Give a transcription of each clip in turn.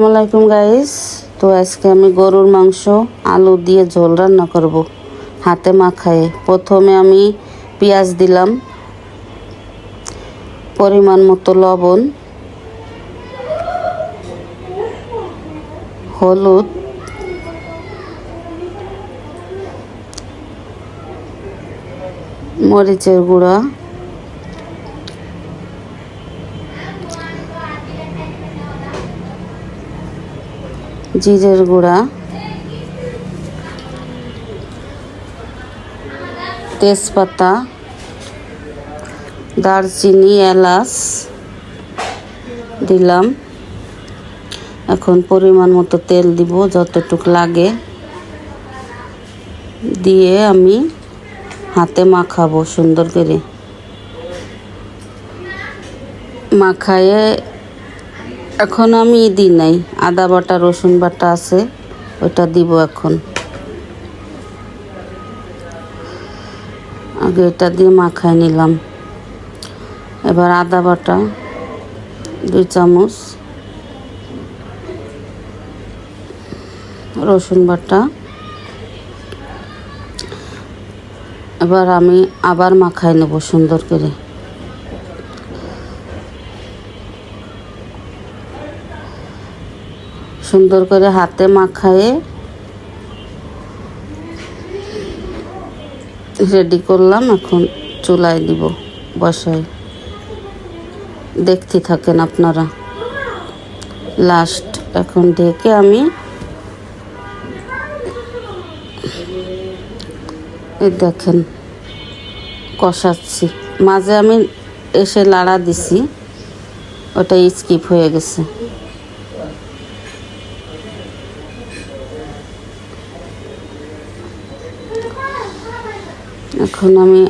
আসসালামাইকুম গাইস। তো আজকে আমি গরুর মাংস আলু দিয়ে ঝোল রান্না করব হাতে মাখায়ে। প্রথমে আমি পেঁয়াজ দিলাম, পরিমাণ মতো লবণ, হলুদ, মরিচের গুঁড়া, জিরের গুঁড়া, তেজপাতা, দারচিনি, এলাচ দিলাম। এখন পরিমাণ মতো তেল দিব, যতটুকু লাগে দিয়ে আমি হাতে মাখাবো সুন্দর করে। মাখায়ে এখন আমি দিই নাই, আদা বাটা রসুন বাটা আছে, ওটা দিব। এখন আগে এটা দিয়ে মাখায় নিলাম। এবার আদা বাটা 2 চামচ, রসুন বাটা। এবার আমি আবার মাখায় নেব সুন্দর করে। সুন্দর করে হাতে মাখায়ে রেডি করলাম। এখন চুলায় দিব, বসাই। দেখতে থাকেন আপনারা লাস্ট। এখন ঢেকে আমি এই দেখেন কষাচ্ছি। মাঝে আমি এসে লাড়া দিছি, ওটা স্কিপ হয়ে গেছে। এখন আমি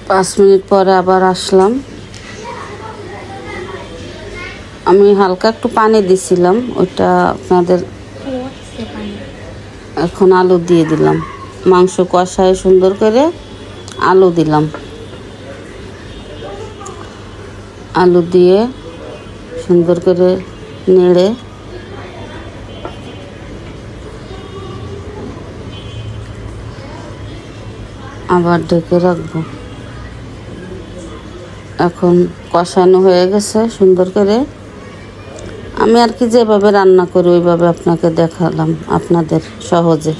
5 মিনিট পরে আবার আসলাম। আমি হালকা একটু পানি দিছিলাম, ওইটা আপনাদের। এখন আলু দিয়ে দিলাম, মাংস কষায় সুন্দর করে আলু দিলাম। আলু দিয়ে সুন্দর করে নেড়ে আবার ঢেকে রাখবো। এখন কষানো হয়ে গেছে সুন্দর করে। আমি আর কি যেভাবে রান্না করি ওইভাবে আপনাকে দেখালাম, আপনাদের সহজে।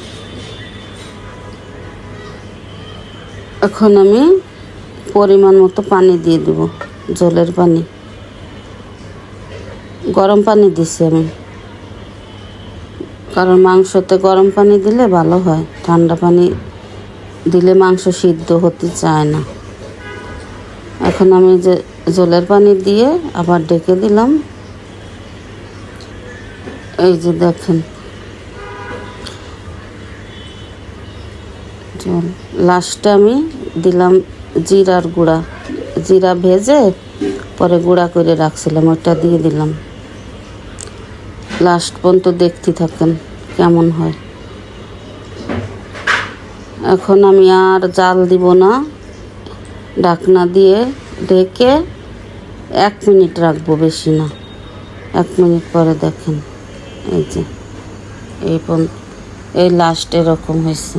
এখন আমি পরিমাণ মতো পানি দিয়ে দেব, ঝোলের পানি। গরম পানি দিছি আমি, কারণ মাংসতে গরম পানি দিলে ভালো হয়। ঠান্ডা পানি দিলে মাংস সিদ্ধ হতে চায় না। এখন আমি যে ঝোলের পানি দিয়ে আবার ঢেকে দিলাম। এই যে দেখেন ঝোল। লাস্টে আমি দিলাম জিরার গুঁড়া, জিরা ভেজে পরে গুঁড়া করে রাখছিলাম, ওটা দিয়ে দিলাম। লাস্ট পর্যন্ত দেখতে থাকেন কেমন হয়। এখন আমি আর জাল দিব না, ঢাকনা দিয়ে ঢেকে 1 মিনিট রাখবো, বেশি না। 1 মিনিট পরে দেখেন এই যে এই লাস্ট এরকম হয়েছে।